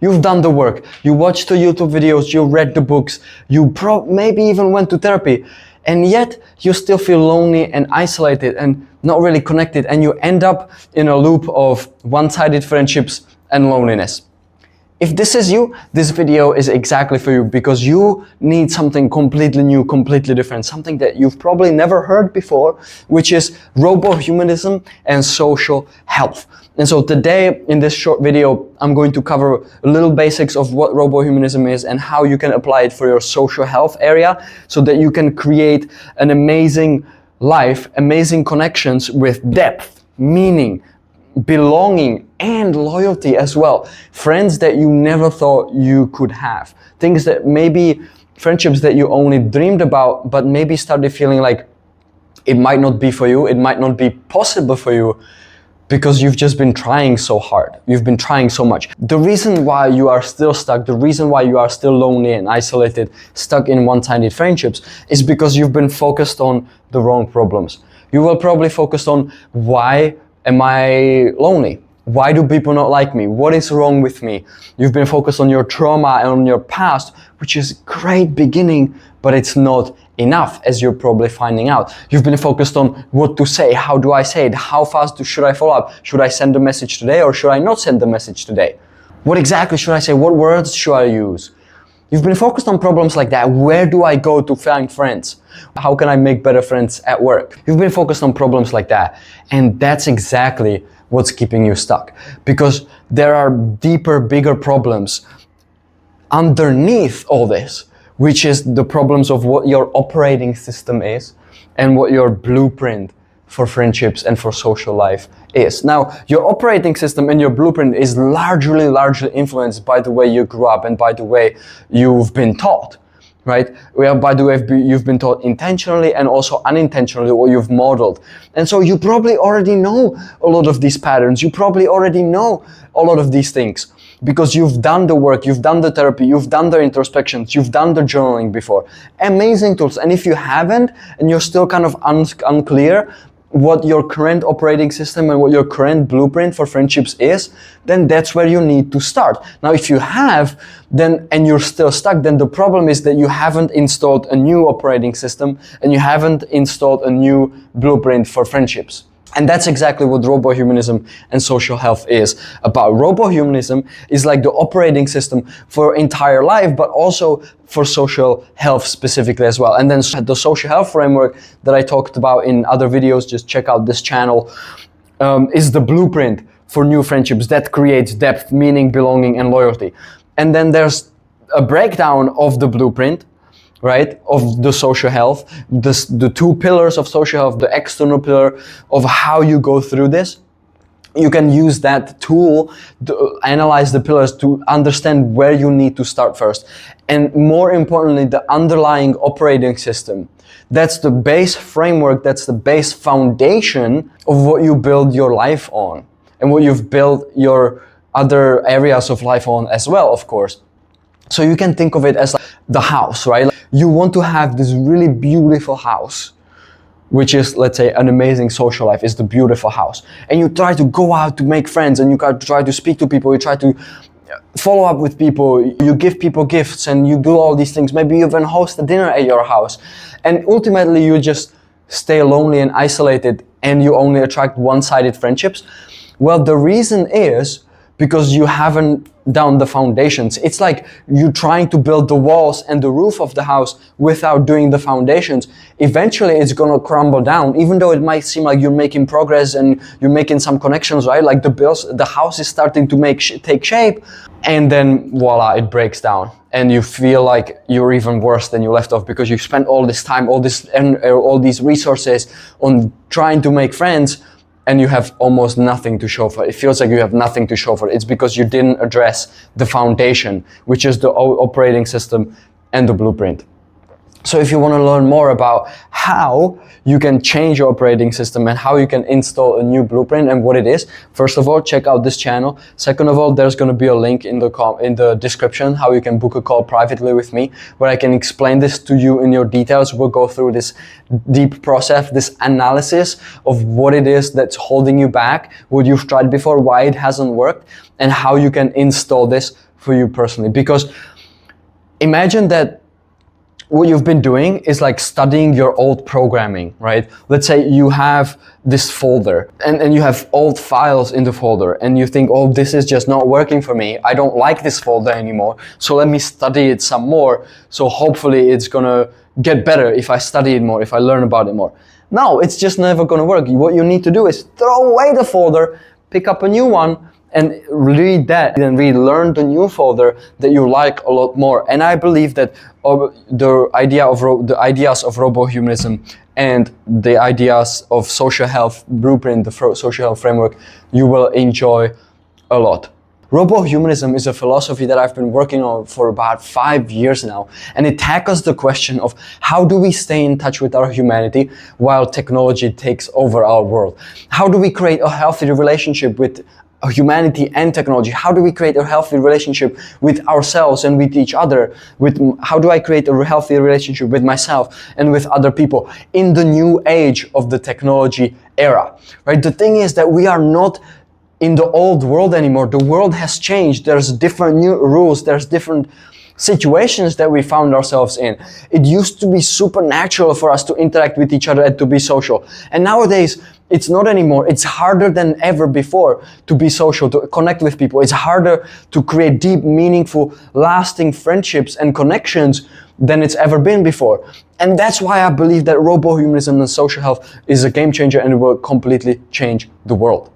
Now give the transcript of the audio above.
You've done the work. You watched the YouTube videos, you read the books, you maybe even went to therapy, and yet you still feel lonely and isolated and not really connected, and you end up in a loop of one-sided friendships and loneliness. If this is you, this video is exactly for you, because you need something completely new, completely different, something that you've probably never heard before, which is RoboHumanism and social health. And so today in this short video, I'm going to cover a little basics of what RoboHumanism is and how you can apply it for your social health area so that you can create an amazing life, amazing connections with depth, meaning, belonging, and loyalty as well. Friends that you never thought you could have. Things that maybe, friendships that you only dreamed about, but maybe started feeling like it might not be for you, it might not be possible for you, because you've just been trying so hard. You've been trying so much. The reason why you are still stuck, the reason why you are still lonely and isolated, stuck in one-sided friendships, is because you've been focused on the wrong problems. You will probably focus on, why am I lonely? Why do people not like me? What is wrong with me? You've been focused on your trauma and on your past, which is a great beginning, but it's not enough, as you're probably finding out. You've been focused on what to say, how do I say it, how fast should I follow up? Should I send a message today or should I not send the message today? What exactly should I say? What words should I use? You've been focused on problems like that. Where do I go to find friends? How can I make better friends at work? You've been focused on problems like that. And that's exactly what's keeping you stuck. Because there are deeper, bigger problems underneath all this, which is the problems of what your operating system is and what your blueprint for friendships and for social life is. Now, your operating system and your blueprint is largely influenced by the way you grew up and by the way you've been taught, right? Well, by the way, you've been taught intentionally and also unintentionally, or you've modeled. And so you probably already know a lot of these patterns. You probably already know a lot of these things, because you've done the work, you've done the therapy, you've done the introspections, you've done the journaling before. Amazing tools. And if you haven't, and you're still kind of unclear what your current operating system and what your current blueprint for friendships is, then that's where you need to start. Now, if you have, then, and you're still stuck, then the problem is that you haven't installed a new operating system and you haven't installed a new blueprint for friendships. And that's exactly what RoboHumanism and social health is about. RoboHumanism is like the operating system for entire life, but also for social health specifically as well. And then the social health framework that I talked about in other videos, just check out this channel, is the blueprint for new friendships that creates depth, meaning, belonging, and loyalty. And then there's a breakdown of the blueprint, right, of the social health, the two pillars of social health, the external pillar of how you go through this. You can use that tool to analyze the pillars to understand where you need to start first. And more importantly, the underlying operating system. That's the base framework, that's the base foundation of what you build your life on and what you've built your other areas of life on as well, of course. So you can think of it as like the house, right? Like you want to have this really beautiful house, which is, let's say, an amazing social life, is the beautiful house. And you try to go out to make friends, and you try to speak to people, you try to follow up with people, you give people gifts, and you do all these things. Maybe you even host a dinner at your house. And ultimately you just stay lonely and isolated, and you only attract one-sided friendships. Well, the reason is because you haven't done the foundations. It's like you trying to build the walls and the roof of the house without doing the foundations. Eventually it's gonna crumble down, even though it might seem like you're making progress and you're making some connections, right? Like the house is starting to take shape, and then voila, it breaks down. And you feel like you're even worse than you left off, because you spent all this time, all these resources on trying to make friends, and you have almost nothing to show for it. It feels like you have nothing to show for it. It's because you didn't address the foundation, which is the operating system and the blueprint. So if you want to learn more about how you can change your operating system and how you can install a new blueprint and what it is, first of all, check out this channel. Second of all, there's going to be a link in the description how you can book a call privately with me, where I can explain this to you in your details. We'll go through this deep process, this analysis of what it is that's holding you back, what you've tried before, why it hasn't worked, and how you can install this for you personally. Because imagine that what you've been doing is like studying your old programming, right? Let's say you have this folder and you have old files in the folder and you think, oh, this is just not working for me. I don't like this folder anymore. So let me study it some more. So hopefully it's gonna get better if I study it more, if I learn about it more. No, it's just never gonna work. What you need to do is throw away the folder, pick up a new one, and read that and relearn the new folder that you like a lot more. And I believe that the ideas of RoboHumanism and the ideas of social health blueprint, the social health framework, you will enjoy a lot. RoboHumanism is a philosophy that I've been working on for about 5 years now, and it tackles the question of how do we stay in touch with our humanity while technology takes over our world? How do we create a healthy relationship with humanity and technology? How do we create a healthy relationship with ourselves and with each other? How do I create a healthy relationship with myself and with other people in the new age of the technology era, right? The thing is that we are not in the old world anymore. The world has changed. There's different new rules. There's different situations that we found ourselves in. It used to be supernatural for us to interact with each other and to be social. And nowadays, it's not anymore. It's harder than ever before to be social, to connect with people. It's harder to create deep, meaningful, lasting friendships and connections than it's ever been before. And that's why I believe that RoboHumanism and social health is a game changer and it will completely change the world.